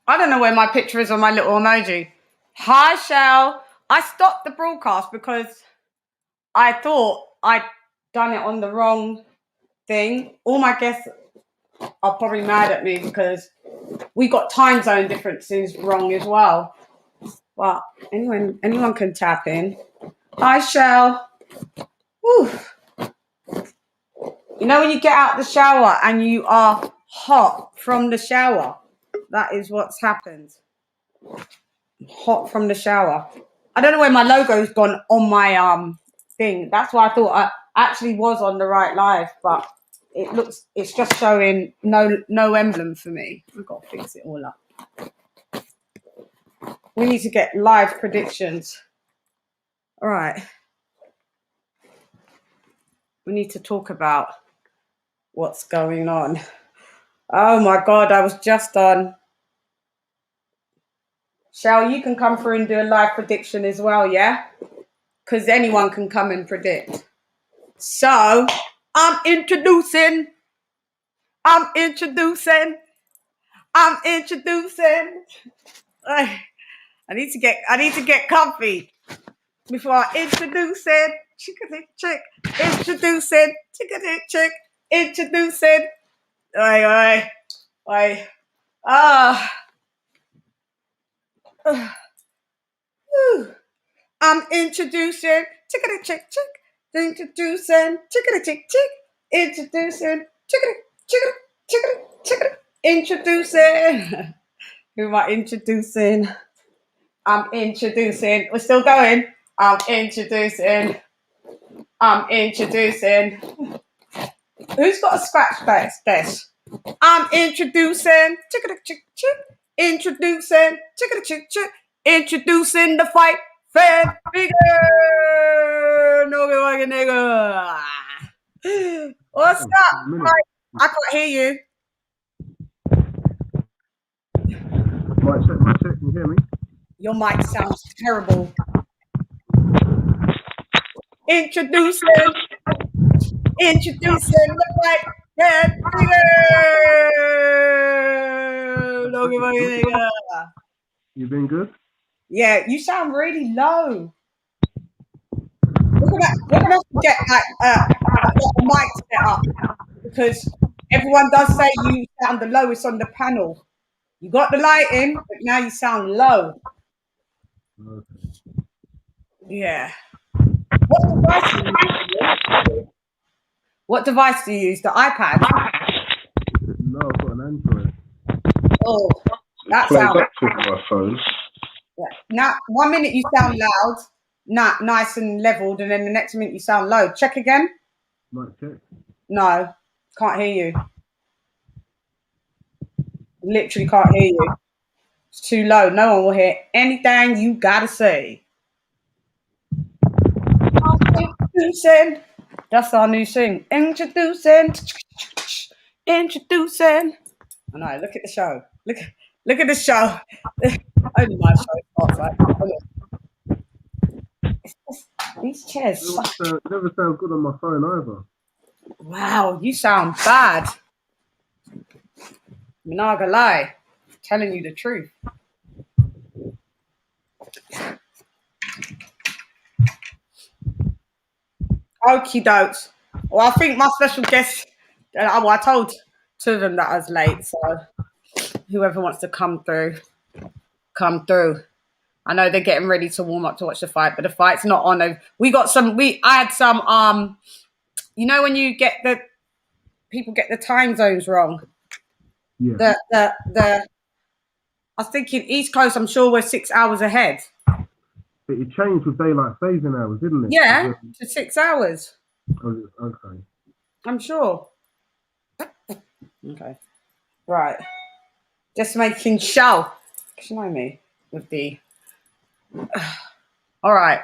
I don't know where my picture is on my little emoji. Hi, Shell. I stopped the broadcast because I thought I'd done it on the wrong thing. All my guests are probably mad at me because we got time zone differences wrong as well. But anyone can tap in. Hi, Shell. Whew. You know when you get out the shower and you are hot from the shower? That is what's happened. Hot from the shower. I don't know where my logo's gone on my thing. That's why I thought I actually was on the right live, but it's just showing no emblem for me. I've got to fix it all up. We need to get live predictions. All right. We need to talk about what's going on. Oh my God, I was just on. Shall you can come through and do a live prediction as well, yeah? Because anyone can come and predict. So I'm introducing. I need to get comfy before I introduce it. Chickadee chick. Introducing. Chickadee chick. Introducing. Oi. Ah. I'm introducing. Chickadee chick. Introducing. Chickadee chick. Introducing. Chickadee. Introducing. Who am I introducing? I'm introducing. We're still going. I'm introducing. Who's got a scratch desk? I'm introducing. Introducing. Introducing the fight. Fan bigger. No like a nigga. What's up? I can't hear you. Mic check, can you hear me? Your mic sounds terrible. Introducing the fight. Fan bigger. You been good? Yeah, you sound really low. We're gonna have to get a mic set up because everyone does say you sound the lowest on the panel. You got the lighting, but now you sound low. Okay. Yeah. What device do you use? The iPad? No, I've got an Android. Oh, that Plays sounds. up to my phone. Yeah. Now, 1 minute you sound loud, nice and leveled, and then the next minute you sound low. Check again. Mic check. No, can't hear you. Literally can't hear you. It's too low. No one will hear anything you gotta say. Introducing. That's our new thing. Introducing. I know. Look at the show. Look at the show. Only my show starts like. These chairs. Never sound good on my phone either. Wow, you sound bad. I'm not gonna lie. I'm telling you the truth. Okie dokes. Well, I think my special guest. Well, I told two of them that I was late, so whoever wants to come through, come through. I know they're getting ready to warm up to watch the fight, but the fight's not on. I had some. You know when you get people get the time zones wrong. Yeah. I was thinking East Coast. I'm sure we're 6 hours ahead. But it changed with daylight saving hours, didn't it? Yeah, to 6 hours. Okay. I'm sure. Okay. Right. Just making sure. You know me with the. All right.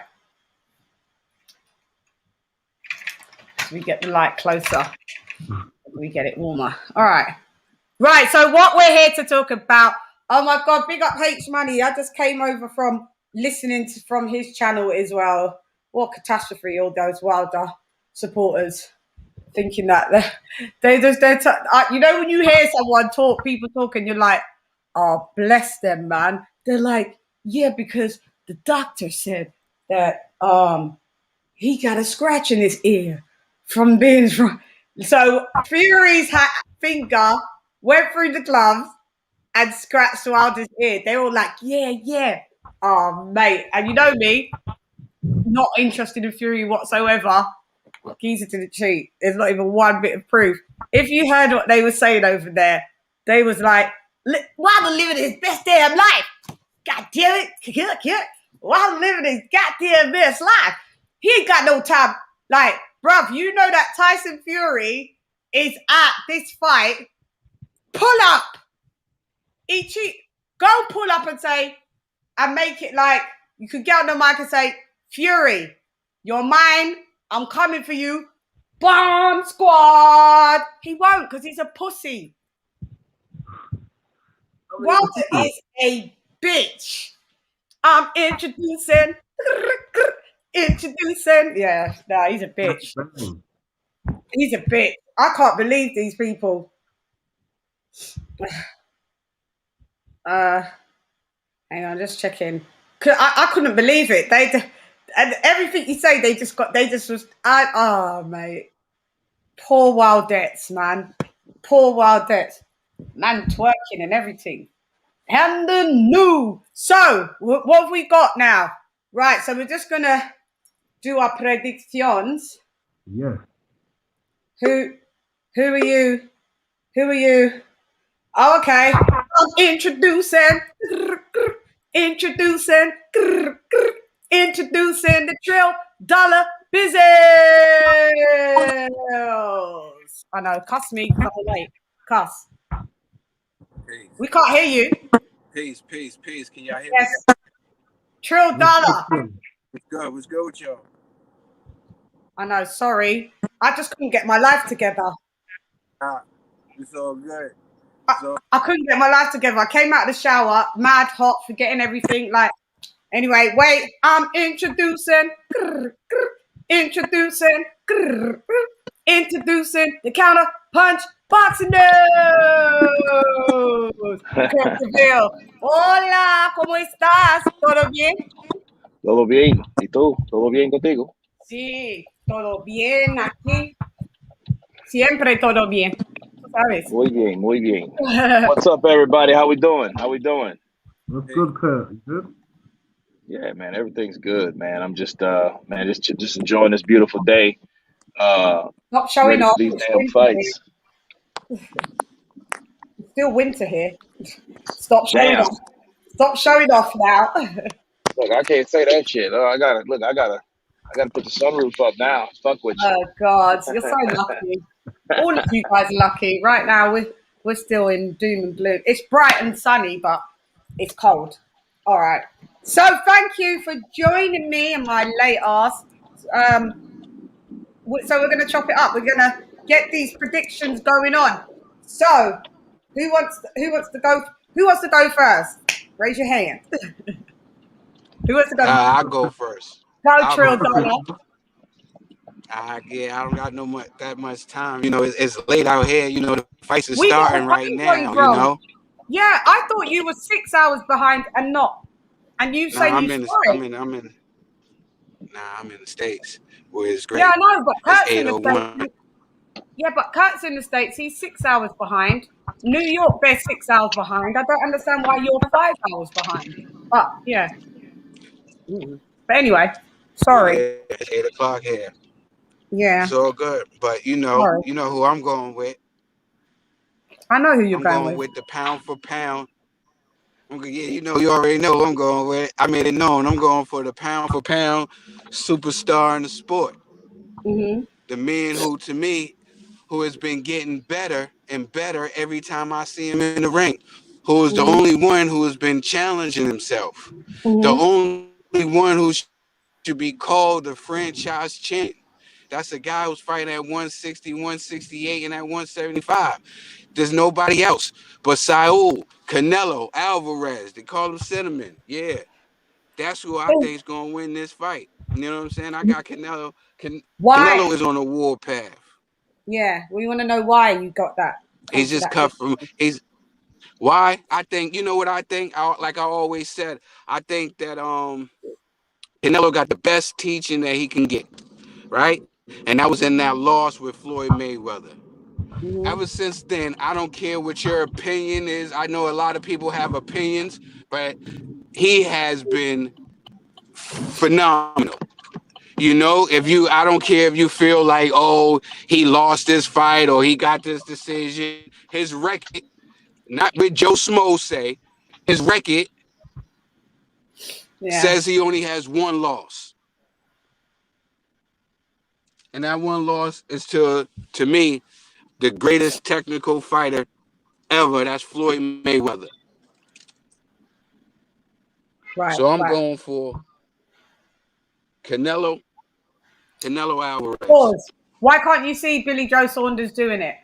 We get the light closer. We get it warmer. All right. Right. So what we're here to talk about. Oh my God! Big up H Money. I just came over from listening from his channel as well. What catastrophe! All those Wilder supporters thinking that they just you know when you hear someone people talking, you're like, Oh, bless them, man. They're like, yeah, because the doctor said that he got a scratch in his ear from being so Fury's finger went through the glove and scratched Wilder's ear. They were like, yeah. Oh, mate. And you know me, not interested in Fury whatsoever. Geezer didn't cheat. There's not even one bit of proof. If you heard what they were saying over there, they was like, Wilder living his best damn life. God damn it. Wilder living his goddamn best life. He ain't got no time. Like, bruv, you know that Tyson Fury is at this fight. Pull up. Go pull up and say, and make it like, you could get on the mic and say, Fury, you're mine. I'm coming for you. Bomb squad. He won't because he's a pussy. Walter is a bitch. I'm introducing. Yeah, nah, he's a bitch. He's a bitch. I can't believe these people. Hang on, just checking. I couldn't believe it. And everything you say, they just was. Mate, poor Wildettes, man. Poor Wildettes, man, twerking and everything. And the new. So, what have we got now? Right, so we're just gonna do our predictions. Yeah. Who are you? Who are you? Oh, okay. I'm introducing the $1 business. I know, cuss me, cuss late. Cuss. Peace. We can't hear you. Peace. Can y'all hear Yes. me? $1. What's good with y'all? I know, sorry. I just couldn't get my life together. It's all good. I couldn't get my life together. I came out of the shower, mad hot, forgetting everything. Like, anyway, wait. I'm introducing the counter punch boxing news. Hola, ¿cómo estás? ¿Todo bien? Todo bien. ¿Y tú? ¿Todo bien contigo? Sí, todo bien aquí. Siempre todo bien. ¿Sabes? Muy bien, muy bien. What's up, everybody? How we doing? That's good, Kurt. You good? Yeah, man, everything's good, man. I'm just enjoying this beautiful day. Not showing Ready off. for these It's damn winter fights. here. It's still winter here. Stop showing Damn. off. Stop showing off now. Look, I can't say that shit. I gotta put the sunroof up now. Fuck with you. Oh God, you're so lucky. All of you guys are lucky. Right now, we're still in doom and gloom. It's bright and sunny, but it's cold. All right. So thank you for joining me and my late ass. So we're going to chop it up. We're going to get these predictions going on. So who wants to go? Who wants to go first? Raise your hand. Who wants to go? I'll go first. Go, Trill Dollar. I don't got that much time. You know, it's late out here. You know, the fights are We got starting the right time now. zones You wrong. know. Yeah, I thought you were 6 hours behind and not. And you say I'm you in sorry. I'm in the States where it's great. Yeah, I know, but It's Kurt's in the 8:01. States. Yeah, but Kurt's in the States. He's 6 hours behind. New York, they're 6 hours behind. I don't understand why you're 5 hours behind. But yeah. But anyway, sorry. Yeah, it's 8 o'clock here. Yeah. It's all good. But you know who I'm going with. I know who you're I'm going going with. with the pound for pound. Yeah, you already know who I'm going with. I made it known. I'm going for the pound for pound superstar in the sport. Mm-hmm. The man who, to me, who has been getting better and better every time I see him in the ring. Who is the only one who has been challenging himself. The only one who should be called the franchise champion. That's a guy who's fighting at 160, 168, and at 175. There's nobody else but Saul, Canelo, Alvarez. They call him Cinnamon. Yeah, that's who I think is going to win this fight. You know what I'm saying? I got Canelo. Why? Canelo is on a warpath. Yeah, we want to know why you got that. He's just cut from. Why? I think, you know what I think? Like I always said, I think that Canelo got the best teaching that he can get, right? And that was in that loss with Floyd Mayweather. Ever since then, I don't care what your opinion is. I know a lot of people have opinions, but he has been phenomenal. You know, I don't care if you feel like, oh, he lost this fight or he got this decision. His record, not what Joe Smo say, his record says he only has one loss. And that one loss is to me, the greatest technical fighter ever. That's Floyd Mayweather. Right. So I'm going for Canelo Alvarez. Pause. Why can't you see Billy Joe Saunders doing it?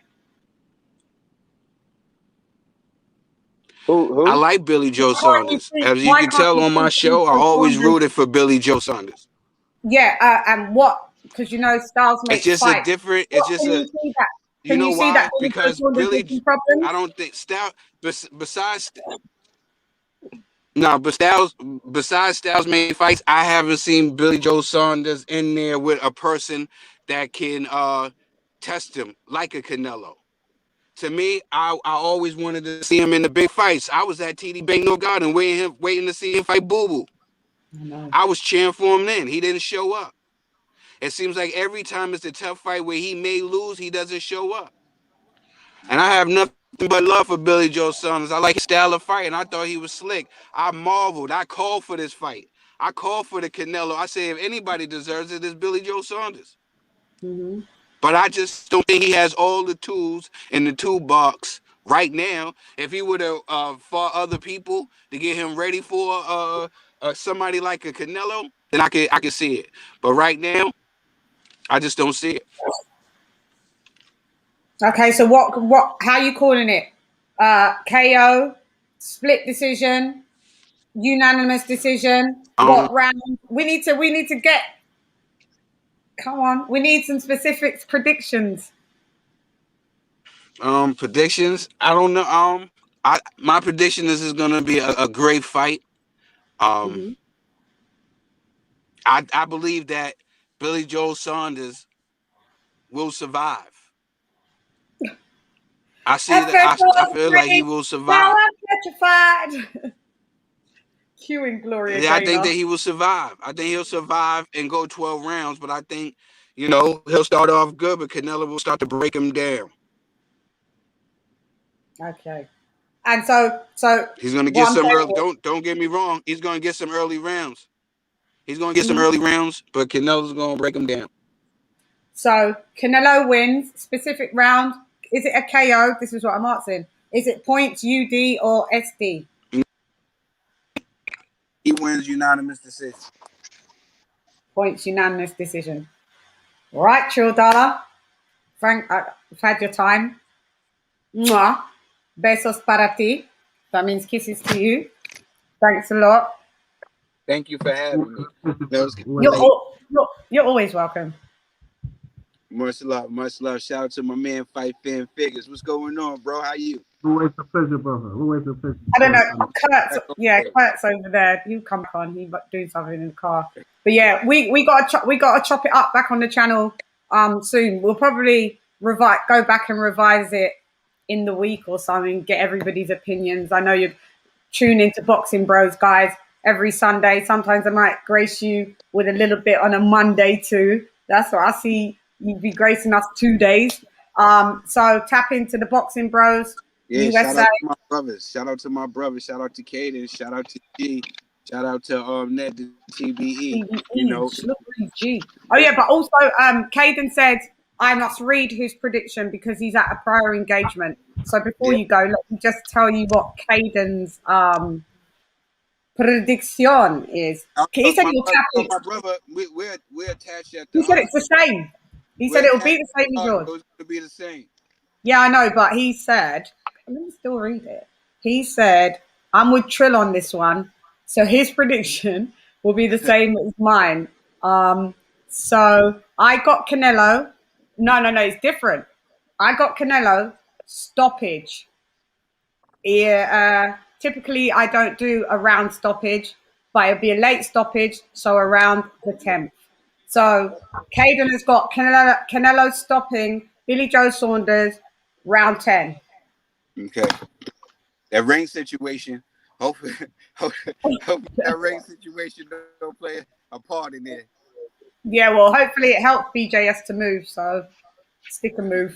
Who? I like Billy Joe Saunders. As you Why can can't tell you on my see Billy show, I Joe always Saunders? rooted for Billy Joe Saunders. Yeah, and what? Because you know, styles It's make just a fight. different. It's What just can a. you see that? You Can know you see why? that Billy Joe Because Saunders has some I problems? don't think Styles. Besides, no, but Styles. Besides Styles main fights, I haven't seen Billy Joe Saunders in there with a person that can test him like a Canelo. To me, I always wanted to see him in the big fights. I was at TD Bank No Garden waiting to see him fight Boo Boo. I was cheering for him then. He didn't show up. It seems like every time it's a tough fight where he may lose, he doesn't show up. And I have nothing but love for Billy Joe Saunders. I like his style of fight, and I thought he was slick. I marveled. I called for this fight. I called for the Canelo. I say if anybody deserves it, it's Billy Joe Saunders. Mm-hmm. But I just don't think he has all the tools in the toolbox right now. If he would have fought other people to get him ready for somebody like a Canelo, then I could see it. But right now, I just don't see it. Okay, so what? How are you calling it? KO, split decision, unanimous decision. What round? We need to get. Come on, we need some specific predictions. Predictions. I don't know. My prediction is gonna be a great fight. Mm-hmm. I believe that Billy Joe Saunders will survive. I see that. I feel like he will Now survive. I'm petrified. Cueing Gloria Yeah, I think Gaynor. that he will survive. I think he'll survive and go 12 rounds. But I think, he'll start off good, but Canelo will start to break him down. Okay. And so He's gonna get what I'm some saying early. is, Don't get me wrong. He's gonna get some early rounds. He's gonna get some early rounds, but Canelo's gonna break him down. so Canelo wins specific round. Is it a KO? This is what I'm asking. Is it points, UD or SD? He wins unanimous decision. Points, unanimous decision. All right, Trill Dollar. Frank, I've had your time. Mwah. Besos para ti. That means kisses to you. Thanks a lot. Thank you for having me. You're always welcome. Much love, much love. Shout out to my man Fight Fan Figures. What's going on, bro? How you? Always a pleasure, brother. Always a pleasure. I don't know. Kurt's over there. You come back on. He's doing something in the car. But yeah, we got to chop it up back on the channel soon. We'll probably go back and revise it in the week or something. Get everybody's opinions. I know you tune into Boxing Bros, guys, every Sunday. Sometimes I might grace you with a little bit on a Monday too. That's what I see. You'd be gracing us 2 days. So tap into the Boxing Bros. Yeah, USA. shout out to my brothers. Shout out to my brothers. Shout out to Caden. Shout out to G. Shout out to Ned the TBE. G. Oh yeah, but also Caden said I must read his prediction because he's at a prior engagement. So before you go, let me just tell you what Caden's prediction is. He said you'll tap it. My brother, we're attached at the. He said it's the same. He said it'll be the same as yours. It's going to be the same. Yeah, I know, but he said, let me still read it. He said, I'm with Trill on this one. So his prediction will be the same as mine. So I got Canelo. No, it's different. I got Canelo stoppage. Yeah, typically I don't do a round stoppage, but it'll be a late stoppage, so around the 10th. So Caden has got Canelo stopping Billy Joe Saunders round 10. Okay. That ring situation. Hopefully, hopefully that ring situation don't play a part in it. Yeah, well, hopefully it helps BJS to move, so stick and move.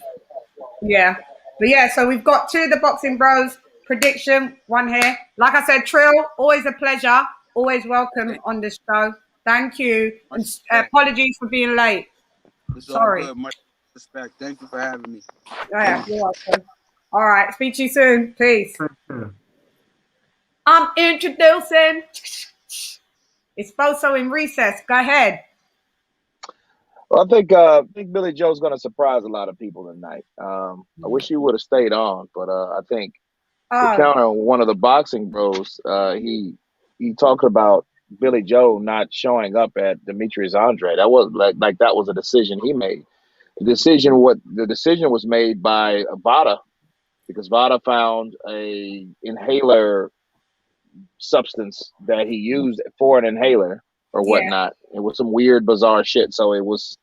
Yeah. But yeah, so we've got two of the Boxing Bros prediction, one here. Like I said, Trill, always a pleasure. Always welcome Thank on this show. Thank you. you. Much And respect. apologies for being late. It's all Sorry. good. Much respect. Thank you for having me. Yeah, you're welcome. All right. Speak to you soon. Peace. Take care. I'm introducing. It's Foso in recess. Go ahead. Well, I think Billy Joe's going to surprise a lot of people tonight. I wish he would have stayed on, but I think to Oh, counter one of the boxing bros, he talked about Billy Joe not showing up at Demetrius Andre. That was like that was a decision he made. The decision was made by Vada because Vada found a inhaler substance that he used for an inhaler or yeah. whatnot. It was some weird, bizarre shit. So it was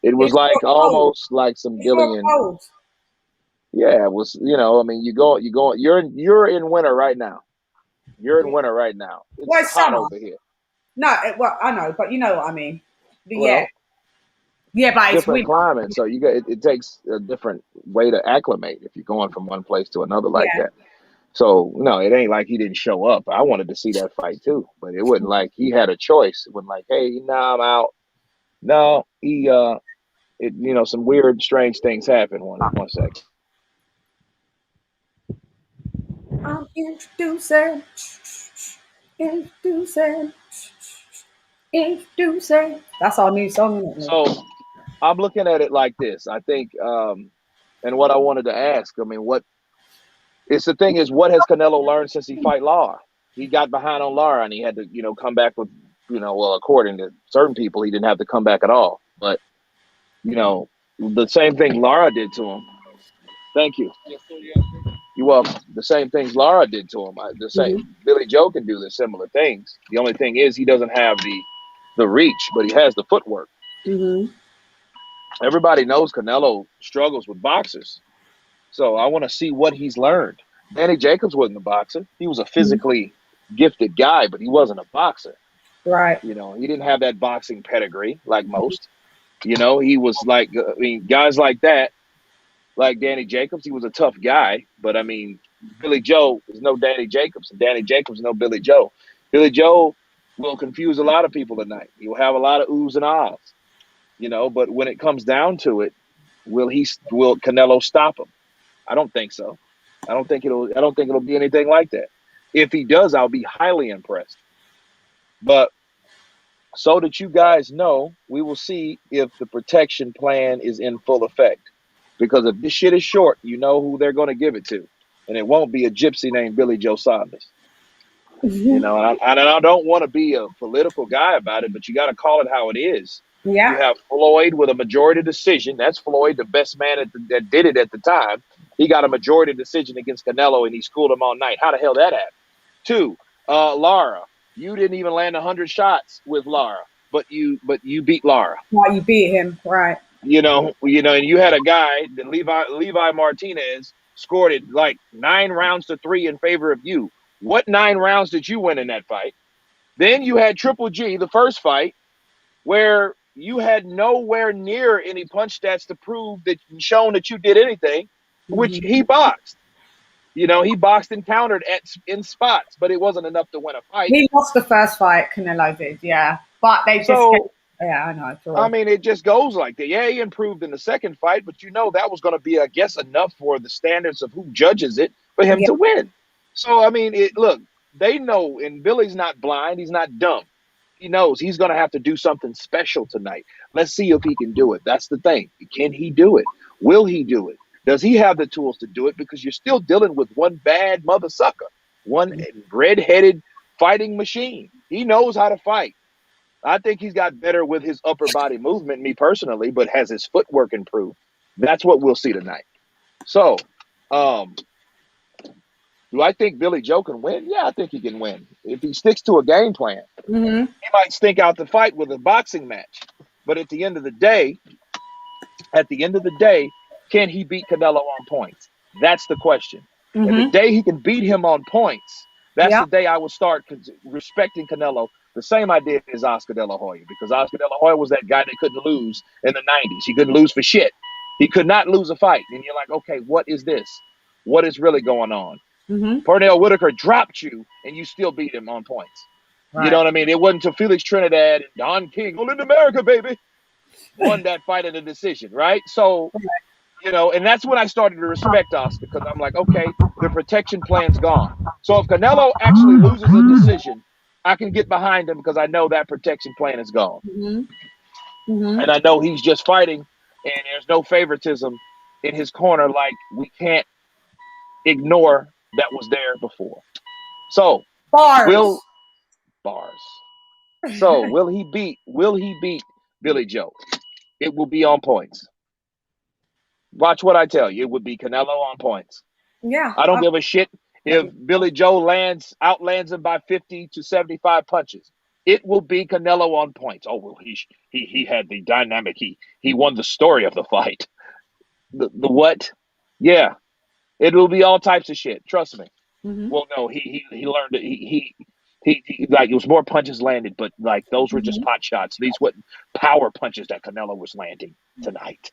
It's for like a cold. almost like some It's for a Gillian. cold. Yeah, it was. I mean, you're in winter right now. You're in winter right now. It's Well, it's hot summer. over here. No, well, I know, but you know what I mean. But yeah. Well, Yeah, but it's different winter. climate, so it takes a different way to acclimate if you're going from one place to another like Yeah. that. So no, it ain't like he didn't show up. I wanted to see that fight too, but it wasn't like he had a choice. It wasn't like, hey, nah, I'm out. No, some weird, strange things happen. One second. I'm introducing, introducing. That's our new song, isn't it? So I'm looking at it like this. I think, and what I wanted to ask, I mean, the thing is, what has Canelo learned since he fight Lara? He got behind on Lara and he had to, come back with, well, according to certain people, he didn't have to come back at all. But, the same thing Lara did to him. Thank you. You're welcome. The same things Lara did to him. The same Mm-hmm. Billy Joe can do the similar things. The only thing is he doesn't have the reach, but he has the footwork. Mm-hmm. Everybody knows Canelo struggles with boxers. So I want to see what he's learned. Danny Jacobs wasn't a boxer. He was a physically gifted guy, but he wasn't a boxer. Right. He didn't have that boxing pedigree like most. He was like, guys like that, like Danny Jacobs, he was a tough guy. But I mean, Billy Joe is no Danny Jacobs, and Danny Jacobs is no Billy Joe. Billy Joe will confuse a lot of people tonight. He will have a lot of oohs and ahs, but when it comes down to it, will Canelo stop him? I don't think so. I don't think it'll be anything like that. If he does, I'll be highly impressed. But so that you guys know, we will see if the protection plan is in full effect. Because if this shit is short, you know who they're going to give it to. And it won't be a gypsy named Billy Joe Saunders. And I don't want to be a political guy about it, but you got to call it how it is. You Yeah. have Floyd with a majority decision. That's Floyd, the best man that did it at the time. He got a majority decision against Canelo, and he schooled him all night. How the hell that happened? 2, Lara. You didn't even land 100 shots with Lara, but you beat Lara. Why you beat him? Right. And you had a guy that Levi Martinez scored it like 9 rounds to 3 in favor of you. What 9 rounds did you win in that fight? Then you had Triple G, the first fight, where you had nowhere near any punch stats to prove that shown that you did anything, which he boxed. He boxed and countered in spots, but it wasn't enough to win a fight. He lost the first fight, Canelo did, yeah. But they just yeah, I know. I mean, it just goes like that. Yeah, he improved in the second fight, but that was going to be, I guess, enough for the standards of who judges it for him to win. So, I mean, look, they know, and Billy's not blind. He's not dumb. He knows he's going to have to do something special tonight. Let's see if he can do it. That's the thing. Can he do it? Will he do it? Does he have the tools to do it? Because you're still dealing with one bad mother sucker, one red-headed fighting machine. He knows how to fight. I think he's got better with his upper body movement, me personally, but has his footwork improved? That's what we'll see tonight. So, Do I think Billy Joe can win? Yeah, I think he can win if he sticks to a game plan. Mm-hmm. He might stink out the fight with a boxing match, but at the end of the day, can he beat Canelo on points? That's the question. And the Mm-hmm. day he can beat him on points, that's Yeah. the day I will start respecting Canelo the same I did as Oscar De La Hoya, because Oscar De La Hoya was that guy that couldn't lose in the 90s. He couldn't lose for shit. He could not lose a fight. And you're like, okay, what is this? What is really going on? Mm-hmm. Pernell Whitaker dropped you, and you still beat him on points. Right. You know what I mean? It wasn't until Felix Trinidad and Don King, all in America, baby, won that fight in a decision, right? So, and that's when I started to respect Oscar, because I'm like, okay, the protection plan's gone. So if Canelo actually loses a decision, I can get behind him because I know that protection plan is gone. Mm-hmm. Mm-hmm. And I know he's just fighting, and there's no favoritism in his corner. Like, we can't ignore that was there before. So Bars. So will he beat Billy Joe? It will be on points. Watch what I tell you. It would be Canelo on points. Yeah. I don't give a shit if Billy Joe outlands him by 50 to 75 punches. It will be Canelo on points. Oh, well, he had the dynamic. He won the story of the fight. The what? Yeah. It will be all types of shit. Trust me. Mm-hmm. Well, no, he learned it. He like, it was more punches landed, but like those were just pot shots. These weren't power punches that Canelo was landing tonight.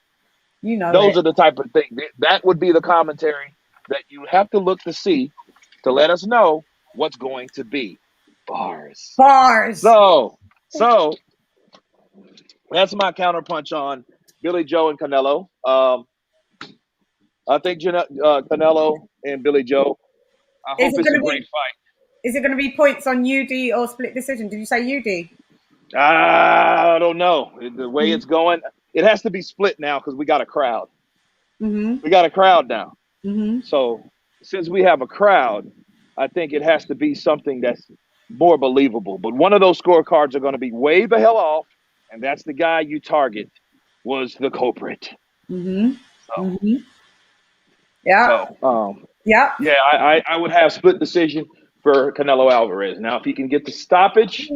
Those are the type of thing that would be the commentary that you have to look to see to let us know what's going to be. Bars. So that's my counterpunch on Billy Joe and Canelo. I think Canelo and Billy Joe, I hope it's a great fight. Is it going to be points on UD or split decision? Did you say UD? I don't know. The way it's going, it has to be split now because we got a crowd. Mm-hmm. We got a crowd now. Mm-hmm. So since we have a crowd, I think it has to be something that's more believable. But one of those scorecards are going to be way the hell off, and that's the guy you target was the culprit. Mm-hmm. So, mm-hmm. Yeah. So, yeah. Yeah, I would have split decision for Canelo Alvarez. Now, if he can get the stoppage,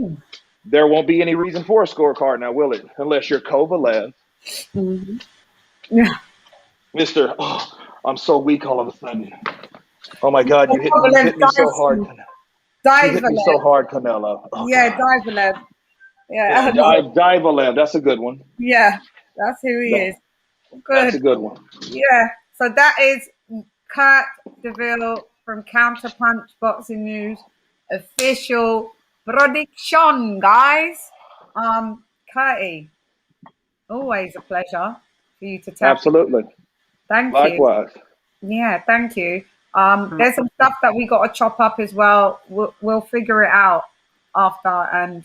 there won't be any reason for a scorecard now, will it? Unless you're Kovalev. Mm-hmm. Yeah. Mr. Oh, I'm so weak all of a sudden. Oh, my God, you hit me so hard. You hit me so hard, Canelo. Oh, yeah, God. Divalev. Yeah, Divalev. That's a good one. Yeah, that's who he is. Good. That's a good one. Yeah. So that is Kurt DeVille from Counterpunch Boxing News official prediction, guys. Curty, always a pleasure for you to tell. Absolutely. Thank Likewise. you. Yeah, thank you. There's some stuff that we got to chop up as well. We'll figure it out after and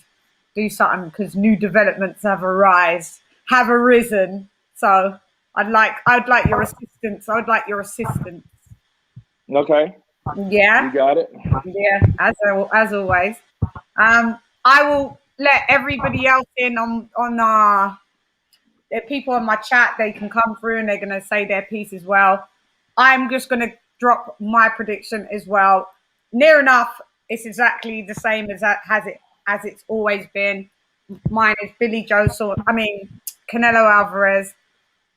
do something because new developments have arisen. So I'd like your assistance. I would like your assistance. Okay. Yeah. You got it. Yeah, as always. I will let everybody else in on the people in my chat. They can come through and they're going to say their piece as well. I'm just going to drop my prediction as well. Near enough, it's exactly the same as it's always been. Mine is Canelo Alvarez.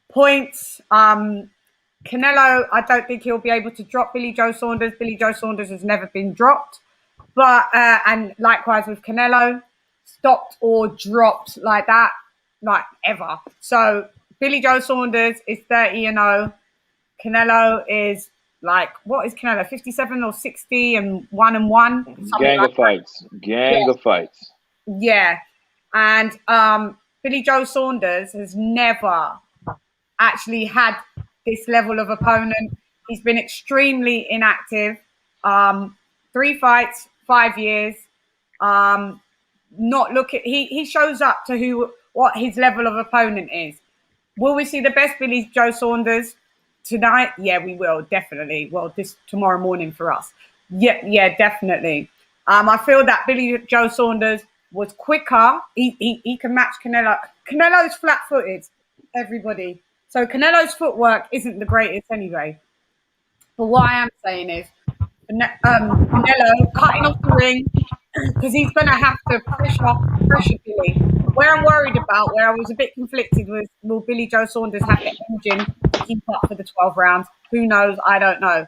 Points. Canelo, I don't think he'll be able to drop Billy Joe Saunders. Billy Joe Saunders has never been dropped. But and likewise with Canelo, stopped or dropped like that, like ever. So Billy Joe Saunders is 30-0. Canelo is like, what is Canelo? 57 or 60 and 1-1. Gang of fights. Gang of fights. Yeah. And Billy Joe Saunders has never actually had this level of opponent. He's been extremely inactive. 3 fights, 5 years. He shows up to what his level of opponent is. Will we see the best Billy Joe Saunders tonight? Yeah, we will, definitely. Well, this tomorrow morning for us. Yeah, definitely. I feel that Billy Joe Saunders was quicker. He can match Canelo. Canelo's flat-footed, everybody. So Canelo's footwork isn't the greatest anyway. But what I am saying is Canelo cutting off the ring because he's going to have to pressure Billy. Where I'm worried about, where I was a bit conflicted was, will Billy Joe Saunders have the engine to keep up for the 12 rounds? Who knows? I don't know.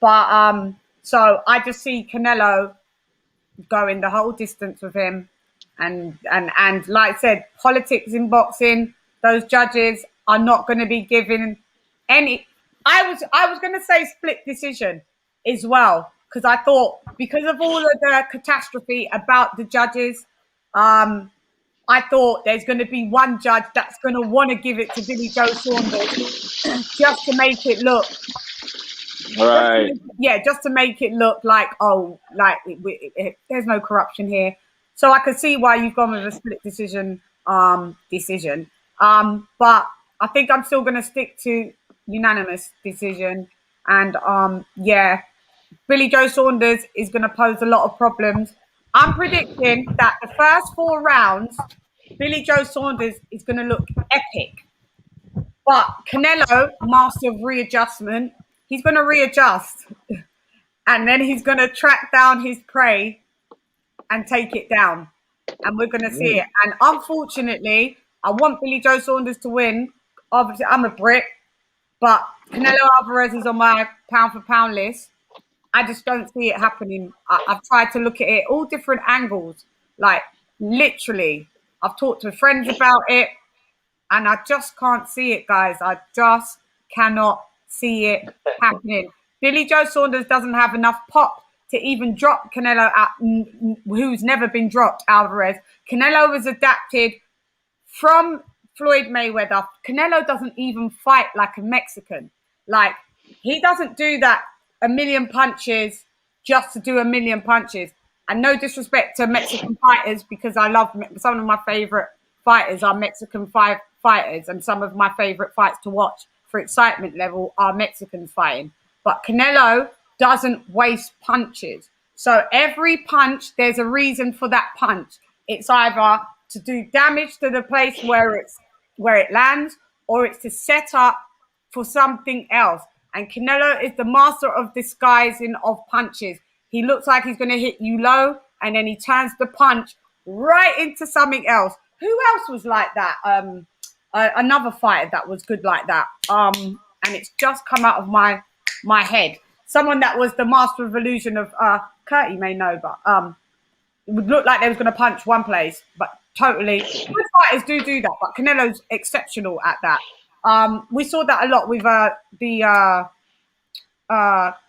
But so I just see Canelo going the whole distance with him, and like I said, politics in boxing. Those judges are not going to be given any. I was going to say split decision as well, because I thought, because of all of the catastrophe about the judges, I thought there's going to be one judge that's going to want to give it to Billy Joe Saunders just to make it look. Right. Just to make it look like, oh, like there's no corruption here. So I could see why you've gone with a split decision. But I think I'm still going to stick to unanimous decision. And Billy Joe Saunders is going to pose a lot of problems. I'm predicting that the first 4 rounds, Billy Joe Saunders is going to look epic. But Canelo, master of readjustment, he's going to readjust. And then he's going to track down his prey and take it down. And we're going to see it. And unfortunately, I want Billy Joe Saunders to win. Obviously, I'm a Brit. But Canelo Alvarez is on my pound-for-pound list. I just don't see it happening. I've tried to look at it all different angles. Like, literally. I've talked to friends about it. And I just can't see it, guys. I just cannot see it happening. Billy Joe Saunders doesn't have enough pop to even drop Canelo, who's never been dropped, Alvarez. Canelo was adapted from Floyd Mayweather. Canelo doesn't even fight like a Mexican. Like, he doesn't do that a million punches just to do a million punches. And no disrespect to Mexican fighters, because I love some of my favorite fighters are Mexican fighters, and some of my favorite fights to watch for excitement level are Mexicans fighting. But Canelo doesn't waste punches. So every punch, there's a reason for that punch. It's either to do damage to the place where it lands, or it's to set up for something else. And Canelo is the master of disguising of punches. He looks like he's going to hit you low, and then he turns the punch right into something else. Who else was like that? Another fighter that was good like that. And it's just come out of my head. Someone that was the master of illusion of Kurt, you may know, but it would look like they was going to punch one place, but totally. Good fighters do that, but Canelo's exceptional at that. We saw that a lot with the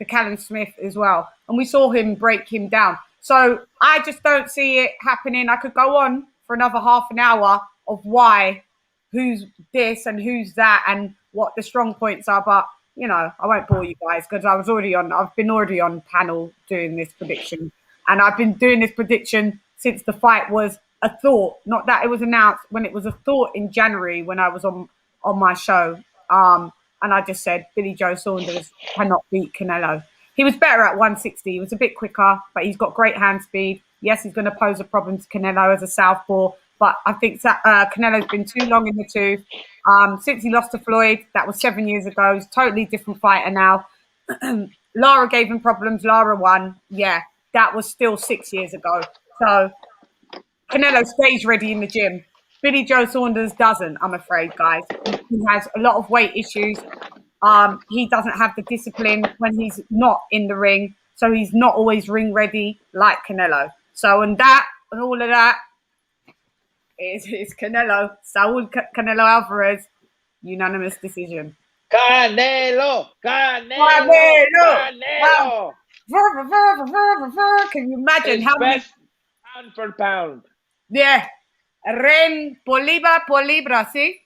Callum Smith as well, and we saw him break him down. So I just don't see it happening. I could go on for another half an hour of why, who's this and who's that, and what the strong points are, but you know, I won't bore you guys because I've been already on panel doing this prediction, and I've been doing this prediction since the fight was a thought, not that it was announced, when it was a thought in January when I was on my show. And I just said Billy Joe Saunders cannot beat Canelo. He was better at 160. He was a bit quicker, but he's got great hand speed. Yes, he's going to pose a problem to Canelo as a southpaw, but I think Canelo's been too long in the tooth. Since he lost to Floyd, that was 7 years ago. He's a totally different fighter now. Lara gave him problems. Lara won. Yeah, that was still 6 years ago. So Canelo stays ready in the gym. Billy Joe Saunders doesn't, I'm afraid, guys. He has a lot of weight issues. He doesn't have the discipline when he's not in the ring. So he's not always ring ready like Canelo. So and all of that is Canelo. Saul Canelo Alvarez, unanimous decision. Canelo. Can you imagine how many? Pound for pound. Yeah. Ren por libra, see?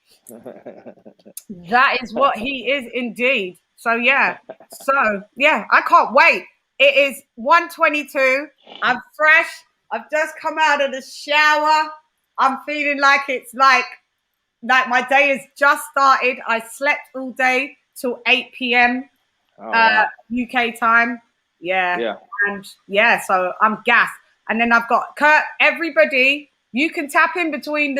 That is what he is indeed. So yeah, I can't wait. It is 1:22. I'm fresh. I've just come out of the shower. I'm feeling like it's like my day has just started. I slept all day till 8 p.m. UK time. Yeah. And so I'm gassed. And then I've got Kurt. Everybody, you can tap in between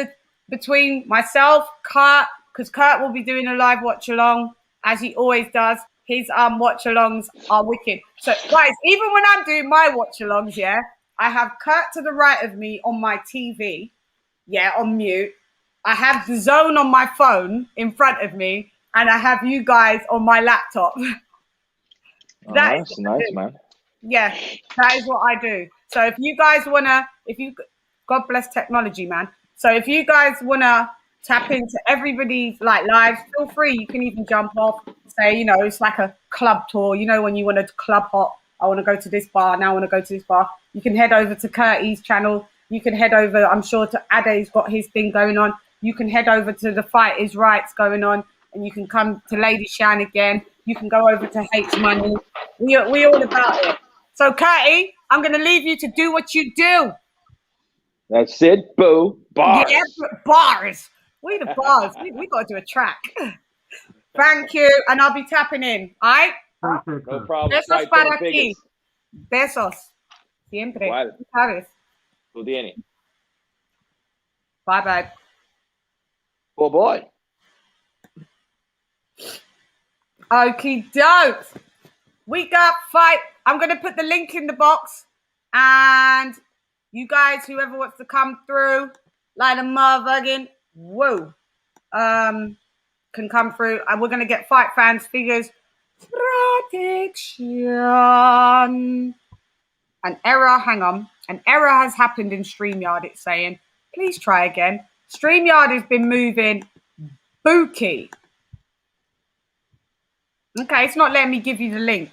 myself, Kurt, because Kurt will be doing a live watch along as he always does. his watch-alongs are wicked. So, guys, even when I'm doing my watch-alongs, yeah, I have Kurt to the right of me on my TV, yeah, on mute. I have the Zone on my phone in front of me, and I have you guys on my laptop. That's nice, man. Yeah, that is what I do. So if you guys wanna, God bless technology, man. So if you guys wanna tap into everybody's like lives, feel free. You can even jump off, say, you know, it's like a club tour. You know, when you want to club hop, I want to go to this bar, now I want to go to this bar. You can head over to Curtie's channel. You can head over, I'm sure, to Ade's got his thing going on. You can head over to the Fight Is Rights going on, and you can come to Lady Shan again. You can go over to H Money. We all about it. So, Curtie, I'm going to leave you to do what you do. That's it, boo. Bars. Yeah, bars. We the bars. We got to do a track. Thank you, and I'll be tapping in. All right? No problem. Besos para ti. Besos. Siempre. ¿Cuál? ¿Sabes? Tú tienes. Bye-bye. Oh, boy. Okie doke. We got fight. I'm going to put the link in the box. And you guys, whoever wants to come through, like a motherfucking, whoa, can come through. And we're going to get Fight Fans figures. Protection. An error, hang on. An error has happened in StreamYard, it's saying. Please try again. StreamYard has been moving bookie. Okay, it's not letting me give you the link.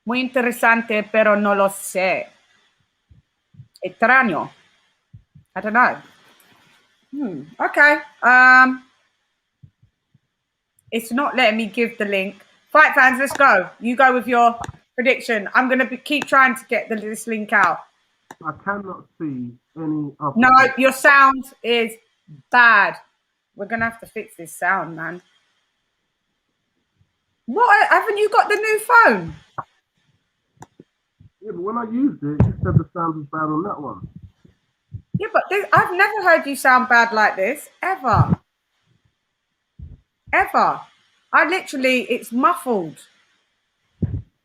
Muy interesante, pero no lo sé. Extraño. I don't know. Okay. It's not letting me give the link. Fight Fans, let's go. You go with your prediction. I'm going to keep trying to get this link out. I cannot see any other. No, your sound is bad. We're going to have to fix this sound, man. What? Haven't you got the new phone? Yeah, but when I used it, you said the sound was bad on that one. Yeah, but I've never heard you sound bad like this, ever. Ever. It's muffled.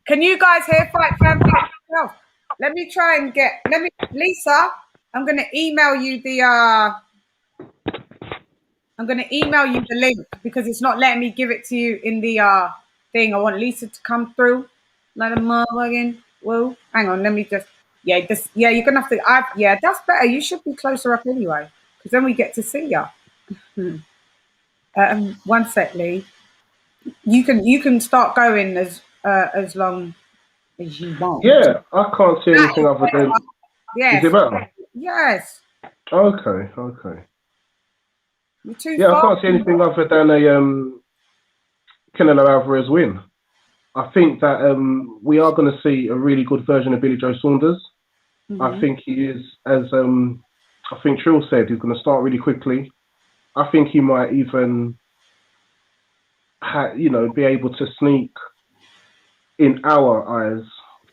Can you guys hear Fight Fan? Let me try and Lisa, I'm going to email you the link because it's not letting me give it to you in the thing. I want Lisa to come through. Let a motherfucking, whoa, hang on, let me just, you're going to have to, that's better. You should be closer up anyway because then we get to see you. One sec, Lee. You can start going as long as you want. Yeah, I can't see anything other than. Yes. Is it better? Yes. Okay. You're too Yeah, far. I can't see anything other than a Canelo Alvarez win. I think that we are going to see a really good version of Billy Joe Saunders. I think he is, as I think Trill said, he's going to start really quickly. I think he might even, be able to sneak, in our eyes,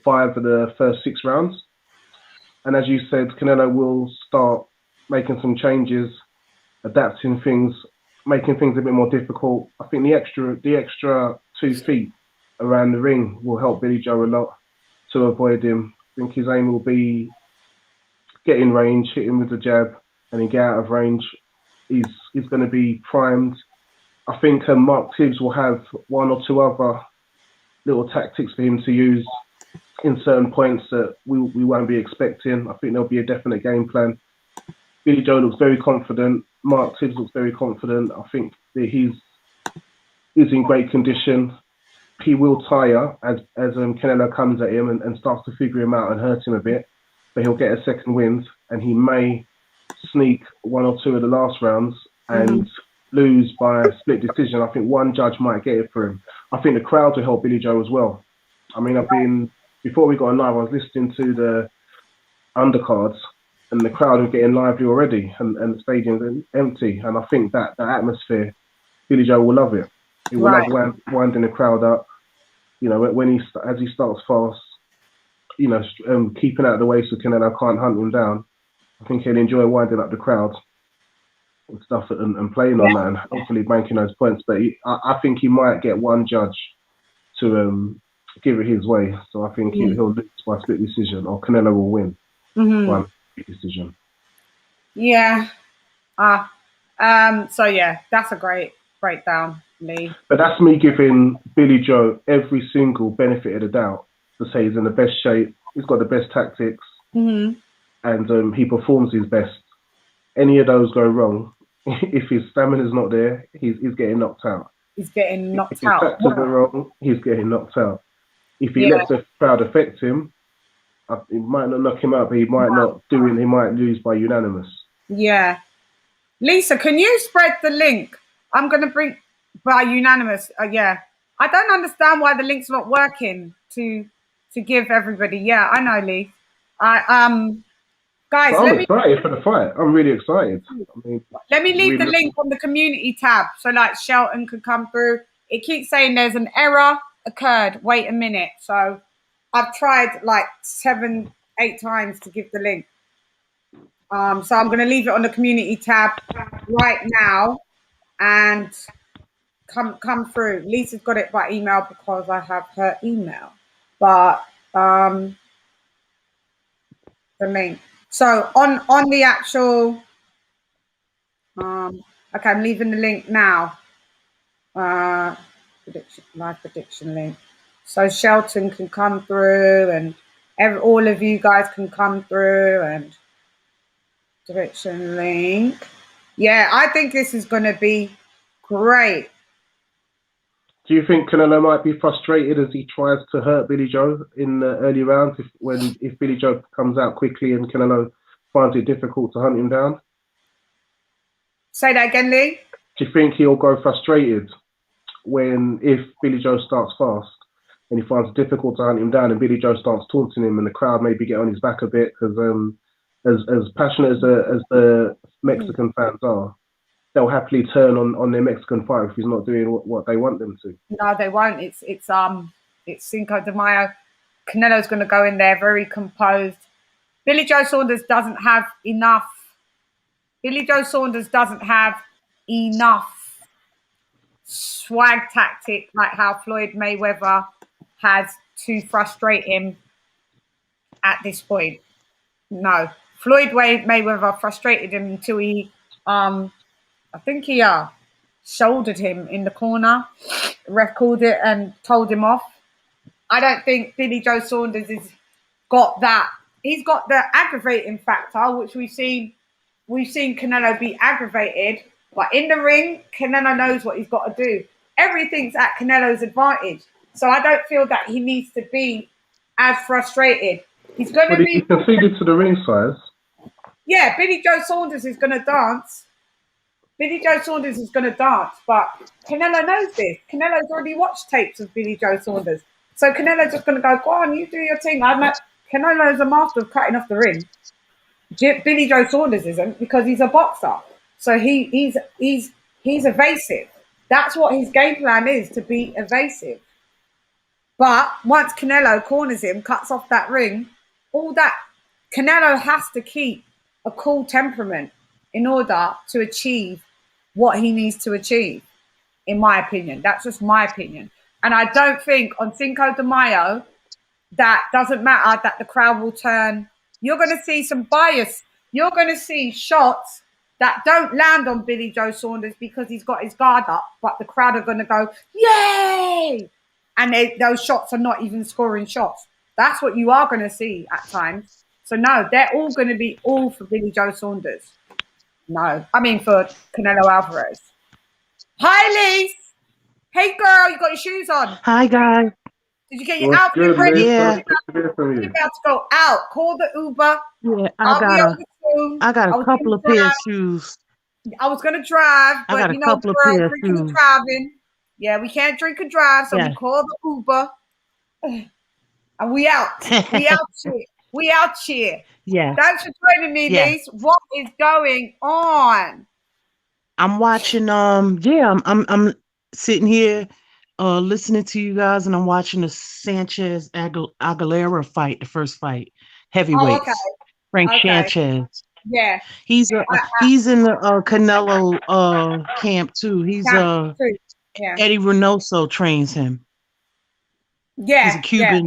5 of the first 6 rounds. And as you said, Canelo will start making some changes, adapting things, making things a bit more difficult. I think the extra 2 feet around the ring will help Billy Joe a lot to avoid him. I think his aim will be get in range, hit him with the jab, and then get out of range. He's going to be primed. I think Mark Tibbs will have 1 or 2 other little tactics for him to use in certain points that we won't be expecting. I think there'll be a definite game plan. Billy Joe looks very confident. Mark Tibbs looks very confident. I think that he's in great condition. He will tire as Canelo comes at him and starts to figure him out and hurt him a bit, but he'll get a second wind and he may sneak 1 or 2 of the last rounds and lose by a split decision. I think one judge might get it for him. I think the crowd will help Billy Joe as well. I mean, before we got on live, I was listening to the undercards and the crowd are getting lively already and the stadium's empty. And I think that atmosphere, Billy Joe will love it. He will love winding the crowd up. As he starts fast, keeping out of the way so Canelo can't hunt him down. I think he'll enjoy winding up the crowd. stuff and playing on that and hopefully banking those points. But I think he might get one judge to give it his way. So I think he'll lose by split decision, or Canelo will win by split decision. Yeah. So yeah, that's a great breakdown, Lee. But that's me giving Billy Joe every single benefit of the doubt to say he's in the best shape, he's got the best tactics, and he performs his best. Any of those go wrong, if his stamina's not there, he's getting knocked out. He's getting knocked if his out. tactics are wrong, he's getting knocked out. If he lets the crowd affect him, it might not knock him out, but he might not do it. He might lose by unanimous. Yeah. Lisa, can you spread the link? I'm going to bring by unanimous. Yeah. I don't understand why the link's not working to give everybody. Yeah, I know, Lee. Guys, I'm excited for the fight. I'm really excited. Let me leave the link on the community tab so like Shelton could come through. It keeps saying there's an error occurred. Wait a minute. So I've tried like 7-8 times to give the link. So I'm going to leave it on the community tab right now and come through. Lisa's got it by email because I have her email. But the link. So on the actual, okay, I'm leaving the link now. Live prediction link. So Shelton can come through and all of you guys can come through and prediction link. Yeah, I think this is going to be great. Do you think Canelo might be frustrated as he tries to hurt Billy Joe in the early rounds if Billy Joe comes out quickly and Canelo finds it difficult to hunt him down? Say that again, Lee. Do you think he'll go frustrated if Billy Joe starts fast and he finds it difficult to hunt him down and Billy Joe starts taunting him and the crowd maybe get on his back a bit because as passionate as the Mexican fans are, they'll happily turn on their Mexican fighter if he's not doing what they want them to. No, they won't. It's Cinco de Mayo. Canelo's going to go in there very composed. Billy Joe Saunders doesn't have enough. Billy Joe Saunders doesn't have enough swag tactic like how Floyd Mayweather has to frustrate him at this point. No, Floyd Mayweather frustrated him until he I think he shouldered him in the corner. The ref called it and told him off. I don't think Billy Joe Saunders has got that. He's got the aggravating factor, which we've seen Canelo be aggravated. But in the ring, Canelo knows what he's got to do. Everything's at Canelo's advantage. So I don't feel that he needs to be as frustrated. He's going to be... He conceded to the ring size. Yeah, Billy Joe Saunders is going to dance. Billy Joe Saunders is going to dance, but Canelo knows this. Canelo's already watched tapes of Billy Joe Saunders. So Canelo's just going to go on, you do your thing. Canelo's a master of cutting off the ring. Billy Joe Saunders isn't because he's a boxer. So he's evasive. That's what his game plan is, to be evasive. But once Canelo corners him, cuts off that ring, all that, Canelo has to keep a cool temperament in order to achieve what he needs to achieve, in my opinion. That's just my opinion. And I don't think on Cinco de Mayo, that doesn't matter that the crowd will turn. You're going to see some bias. You're going to see shots that don't land on Billy Joe Saunders because he's got his guard up, but the crowd are going to go, yay! And those shots are not even scoring shots. That's what you are going to see at times. So no, they're all going to be all for Billy Joe Saunders. No, I mean for Canelo Alvarez. Hi, Lise. Hey, girl, you got your shoes on. Hi, guys. Did you get your outfit ready? Yeah. You're about to go out. Call the Uber. Yeah, I got a couple of pair of shoes. I was going to drive, but a couple of pair of drinking and driving. Yeah, we can't drink and drive, so we call the Uber. And we out. We out here. We out here. Yeah. Thanks for joining me, Lise. What is going on? I'm watching. I'm sitting here, listening to you guys, and I'm watching the Sanchez Aguilera fight, the first fight, heavyweights. Frank Sanchez. Yeah, He's in the Canelo camp too. camp too. Yeah, Eddie Reynoso trains him. He's yeah, a yeah, Cuban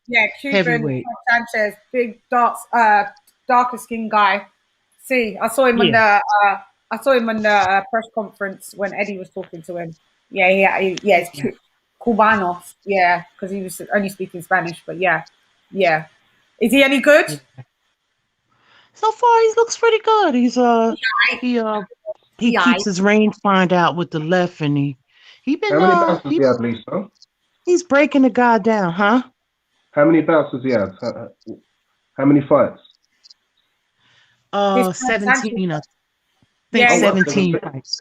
yeah. Cuban heavyweight. Sanchez, big darker skinned guy. See, I saw him on Yeah. the press conference when Eddie was talking to him. Yeah, yeah, it's Cubanos. Yeah, because he was only speaking Spanish. But yeah, yeah. Is he any good? Yeah. So far, he looks pretty good. He he Yeah. keeps his range find out with the left, and he been How many bouts has he had, Lisa? he's breaking the guy down, huh? How many bouts has he had? How many fights? This 17. I think yeah, Oh, wow, 17 17. fights.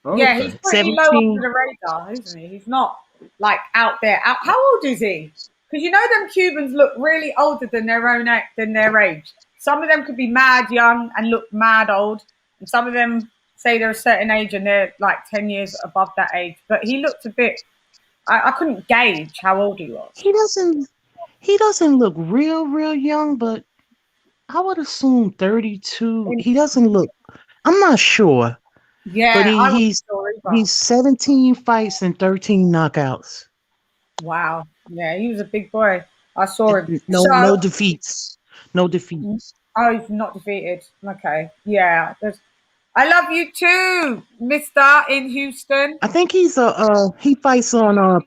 Oh, yeah, he's okay. pretty low under 17. the radar, isn't he? He's not like out there. How old is he? Because you know them Cubans look really older than their age. Some of them could be mad young and look mad old, and some of them say they're a certain age and they're like 10 years above that age. But he looked a bit. I couldn't gauge how old he was. He doesn't look real young, but I would assume 32. He doesn't look. I'm not sure, but Yeah, I wasn't sure either. he's 17 fights and 13 knockouts. Wow. Yeah, he was a big boy. I saw him. No defeats. No defeats. Oh, he's not defeated. Okay. Yeah. I love you too, Mister in Houston. I think he fights on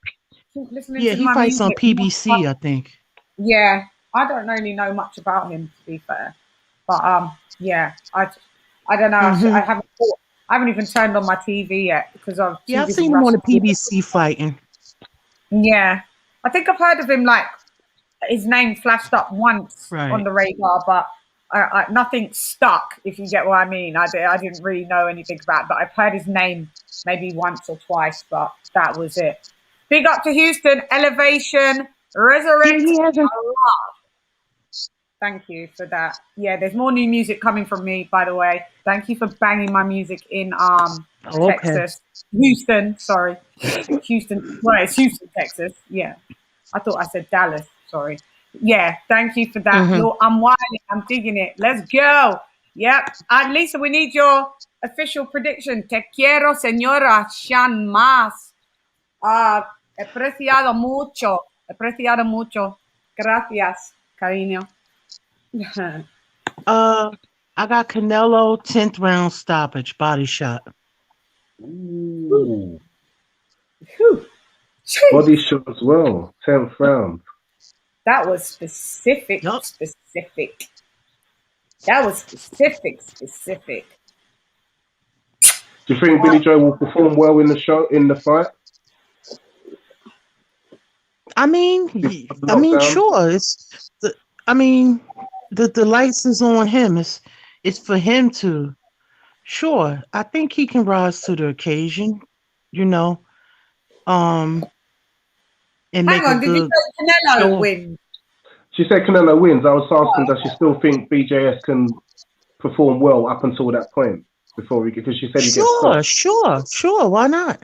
Keep listening yeah, to he my fights on music. PBC, I think. Yeah, I don't really know much about him to be fair, but yeah, I don't know. Mm-hmm. I haven't even turned on my TV yet because I'm too Yeah, I've busy seen him on the rushing. PBC fighting. Yeah, I think I've heard of him. Like his name flashed up once Right. on the radar, but nothing stuck. If you get what I mean, I didn't really know anything about it, but I've heard his name maybe once or twice, but that was it. Big up to Houston, Elevation, Resurrect. Yeah, he hasn't. Thank you for that. Yeah, there's more new music coming from me, by the way. Thank you for banging my music in Okay. Texas. Houston, sorry. Houston. Well, it's Houston, Texas. Yeah. I thought I said Dallas. Sorry. Yeah, thank you for that. Mhm. I'm wilding. I'm digging it. Let's go. Yep. Lisa, we need your official prediction. Te quiero, señora Shan más. Apreciado mucho. Apreciado mucho. Gracias, cariño. I got Canelo 10th round stoppage, body shot. Ooh. Whew. Body shot as well. 10th round. That was specific. Yup. Specific. That was specific. Do you think Billy Joe will perform well in the fight? I mean, sure. The lights is on him. It's for him to. Sure, I think he can rise to the occasion. You know, and make Hang on, a did you good. say Canelo show. win? She said Canelo wins. I was asking, does she still think BJS can perform well up until that point because she said he gets stopped. Sure. Why not?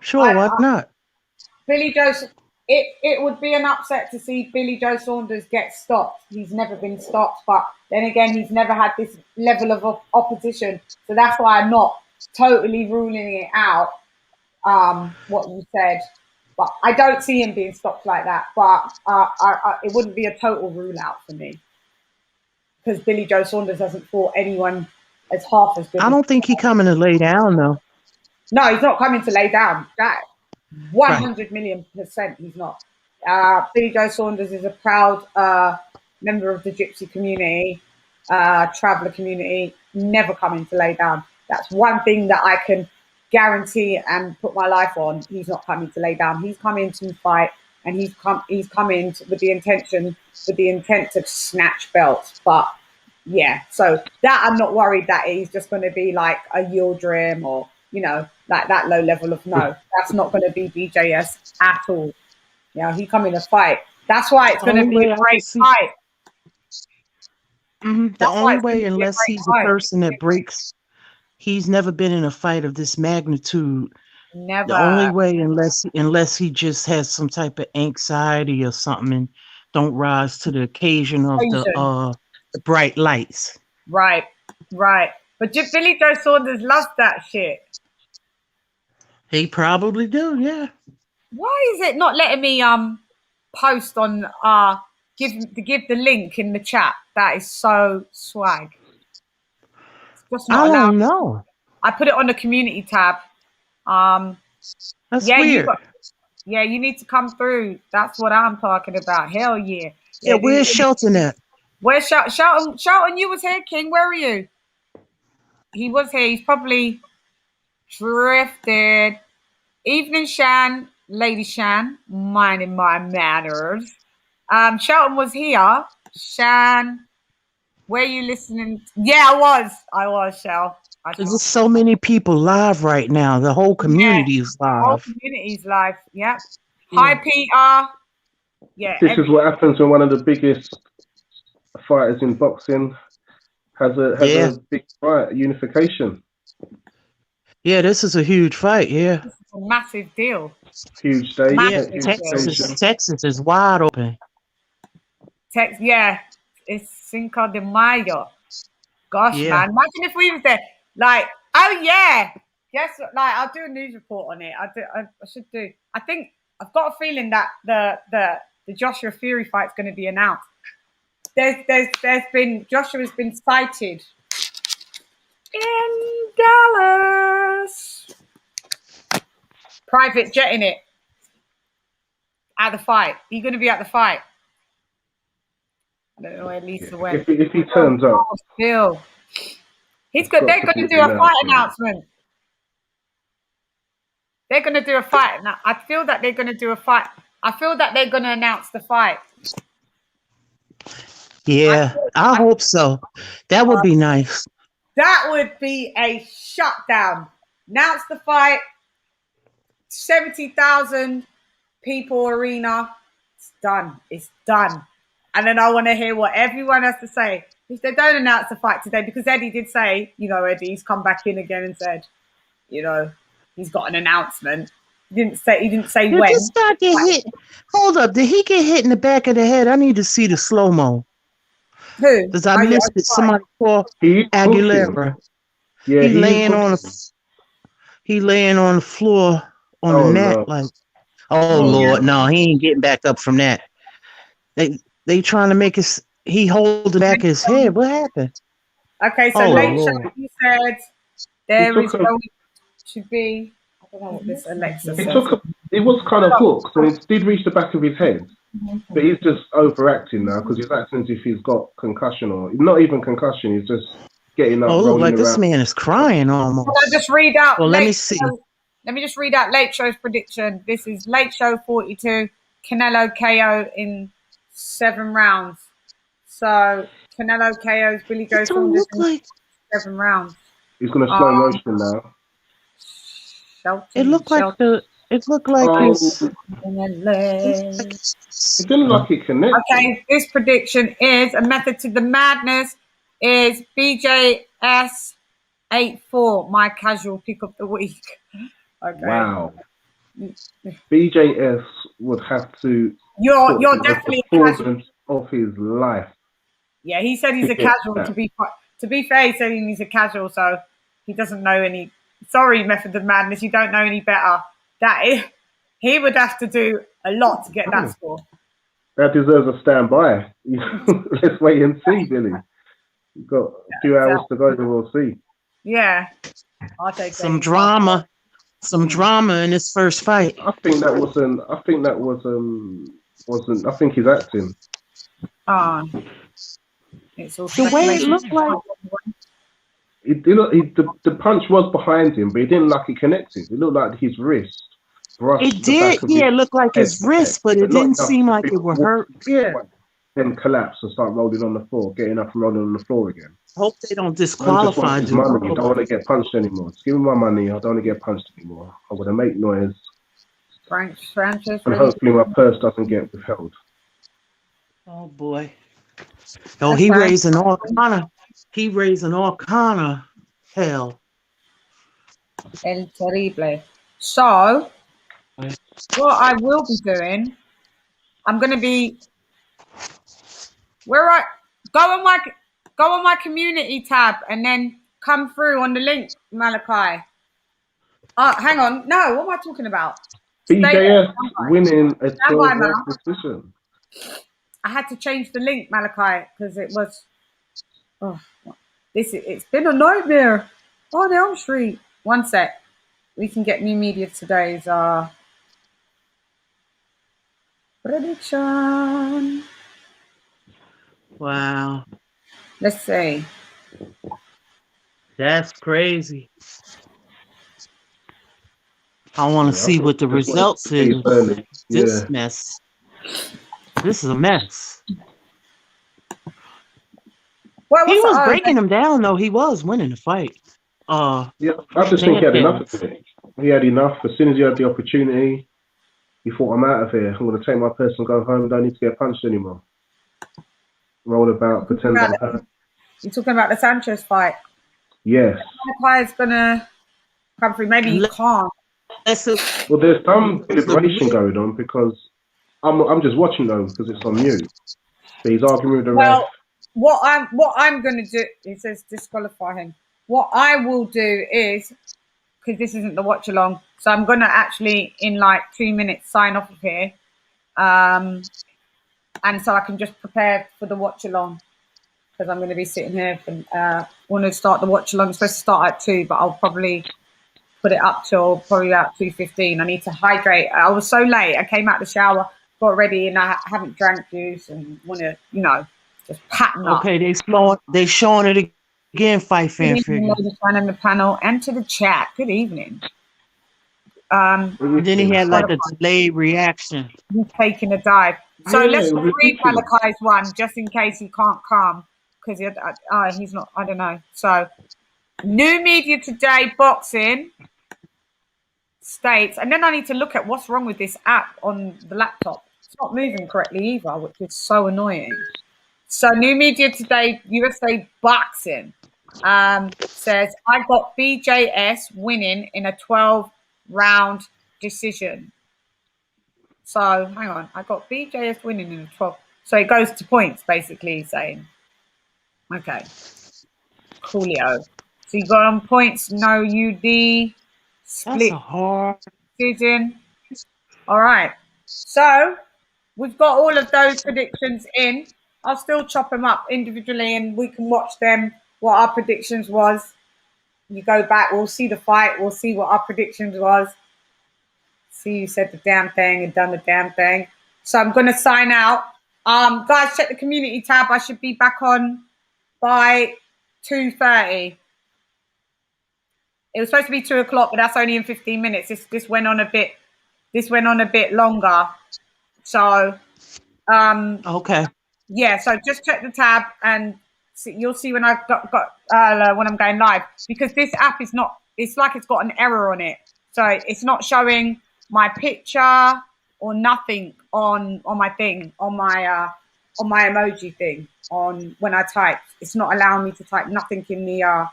Sure, why not? Billy Joe. It would be an upset to see Billy Joe Saunders get stopped. He's never been stopped, but then again, he's never had this level of opposition. So that's why I'm not totally ruling it out. What you said, but I don't see him being stopped like that. But it wouldn't be a total rule out for me because Billy Joe Saunders hasn't fought anyone as half as good. I don't think he's coming to lay down though. No, he's not coming to lay down. That 100,000,000% he's not. Billy Joe Saunders is a proud member of the gypsy community, traveller community, never coming to lay down. That's one thing that I can guarantee and put my life on. He's not coming to lay down. He's coming to fight, and he's coming with the intent to snatch belts. But yeah, so that I'm not worried that he's just going to be like a Yildirim or like that low level of no. That's not going to be BJS at all. He come in to fight. That's why it's going to be a great fight. The only way, unless he's a person that breaks. He's never been in a fight of this magnitude. Never. The only way, unless he just has some type of anxiety or something and don't rise to the occasion of the bright lights. Right. But Billy Joe Saunders loves that shit. He probably do, yeah. Why is it not letting me post on give the link in the chat? That is so swag. It's just not I allowed. don't know. I put it on the community tab. That's Yeah, weird. you need to come through. That's what I'm talking about. Hell yeah. Yeah, where's Shelton at? Where's Shelton? Shelton, you was here, King. Where are you? He was here. He's probably drifted. Evening, Shan. Lady Shan. Minding my manners. Shelton was here. Shan, where are you listening? Yeah, I was, Shell. There's so many people live right now. The whole community is The whole live. community's live. Yep. Yeah. Hi, Peter. Yeah. This is what happens when one of the biggest fighters in boxing has a big fight, unification. Yeah, this is a huge fight. Yeah. This is a massive deal. Huge day. Massive huge deal. Texas is wide open. Yeah. It's Cinco de Mayo. Gosh, man. Imagine if we was there. Like, oh yeah. Yes, like I'll do a news report on it. I should do. I think I've got a feeling that the Joshua Fury fight's going to be announced. Joshua's been sighted in Dallas. Private jetting it at the fight. He's going to be at the fight. I don't know where Lisa went. If he turns up, Bill. They're going to do a fight announcement. They're going to do a fight. Now, I feel that they're going to do a fight. I feel that they're going to announce the fight. Yeah, I hope so. That would be nice. That would be a shutdown. Announce the fight. 70,000 people arena. It's done. It's done. And then I want to hear what everyone has to say. If they don't announce the fight today, because Eddie did say, Eddie's come back in again and said, he's got an announcement. He didn't say Did when. this guy get hit? Hold up. Did he get hit in the back of the head? I need to see the slow-mo. Who? Because I missed it. Somebody called Aguilera. Yeah, he laying on the floor on the mat. No. Like, Lord, no, he ain't getting back up from that. They trying to make us. He holding back his head. What happened? Okay, so late show, he said there is going to be. I don't know what this Alexa says. It was kind of hooked, so it did reach the back of his head. But he's just overacting now because he's acting as if he's got concussion or not even concussion. He's just getting up. Look like around. this man is crying almost. Can I just read out? Well, let me see. Let me just read out Late Show's prediction. This is Late Show 42. Canelo KO in 7 rounds. So Canelo KO's Billy Joe Saunders in 7 rounds. He's going to slow motion now. It looked like his. It didn't look like it connected. Okay, this prediction is a method to the madness. Is BJS84 my casual pick of the week? Okay. Wow. BJS would have to. You're definitely a casual of his life. Yeah, he said he's a casual. To be fair, he said he's a casual, so he doesn't know any. Sorry, Method of Madness, you don't know any better. He would have to do a lot to get that score. That deserves a standby. Let's wait and see, Billy. You've got a few hours to go, and we'll see. Yeah, I'll take some drama. Some drama in this first fight. I think he's acting. It's all the way it looked like. The punch was behind him, but it didn't look like it connected. It looked like his wrist brushed. It did, yeah. It looked like his wrist, but it didn't seem like it would hurt. Yeah. Then collapse and start rolling on the floor, getting up and rolling on the floor again. Hope they don't disqualify you. Money. I don't want to get punched anymore. Just give me my money. I don't want to get punched anymore. I want to make noise. Francis, and hopefully my purse doesn't get withheld. Oh boy. Oh, he raising all kind of. He raising all kind of hell. El terrible. So, what I will be doing, I'm going to be. Go on, Mike. go on my community tab and then come through on the link, Malachi. Hang on. No, what am I talking about? BJS winning a Stand by, 12 man. round decision. I had to change the link, Malachi, because it was. Oh, it's been a nightmare on Elm Street. One sec. We can get New Media Today's prediction. Wow. Let's see. That's crazy. I want to see what the results is. This mess. This is a mess. Well, he was breaking him down, though. He was winning the fight. Yeah, I just think he had enough of it. He had enough. As soon as he had the opportunity, he thought, I'm out of here. I'm going to take my purse and go home. Don't need to get punched anymore. Roll about, pretend I'm hurt. You're talking about the Sanchez fight? Yes. Malachi's going to come through. Maybe he can't. Well, there's some deliberation going on because I'm just watching though because it's on mute. So he's arguing with the ref. What I'm going to do, it says disqualify him. What I will do is, because this isn't the watch along, so I'm going to actually in like 2 minutes sign off of here, and so I can just prepare for the watch along because I'm going to be sitting here and want to start the watch along. It's supposed to start at 2, but I'll probably put it up till probably about 2:15. I need to hydrate. I was so late. I came out the shower, got ready, and I haven't drank juice and want to, just pattern up. Okay, they showing it again, Fight Fan Figure. On the panel and to the chat. Good evening. Then he had like a delayed reaction. He's taking a dive. So let's read Malachi's one just in case he can't come because he's not. I don't know. So New Media Today boxing states, and then I need to look at what's wrong with this app on the laptop. It's not moving correctly either, which is so annoying. So New Media Today USA Boxing says, I got BJS winning in a 12-round decision. So hang on, I got BJS winning in a 12. So it goes to points, basically saying. Okay. Coolio. So you got on points, no UD, split. That's a hard decision. All right. So we've got all of those predictions in. I'll still chop them up individually and we can watch them, what our predictions was. You go back, we'll see the fight, we'll see what our predictions was. See, you said the damn thing and done the damn thing. So I'm going to sign out. Guys, check the community tab. I should be back on by 2:30. It was supposed to be 2 o'clock, but that's only in 15 minutes. This went on a bit. This went on a bit longer. So, okay. Yeah. So just check the tab, and you'll see when I've got when I'm going live, because this app is not. It's like it's got an error on it, so it's not showing my picture or nothing on my thing, on my emoji thing. On when I type, it's not allowing me to type nothing in the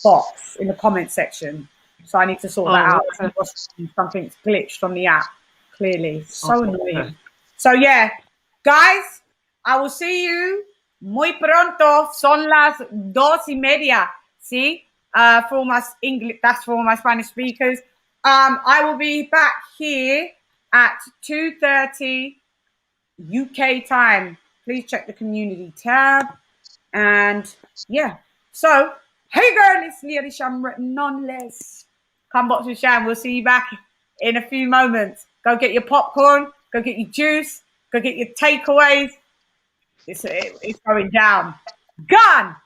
box in the comment section. So I need to sort that out. Okay. Something's glitched on the app. Clearly, so annoying. So yeah, guys, I will see you muy pronto. Son las 2:30. See, for all my English, that's for all my Spanish speakers. I will be back here at 2:30 UK time. Please check the community tab. And yeah, so hey girl, it's Leah Sham nonetheless. Come box with Sham. We'll see you back in a few moments. Go get your popcorn, go get your juice, go get your takeaways. It's going down. Gone.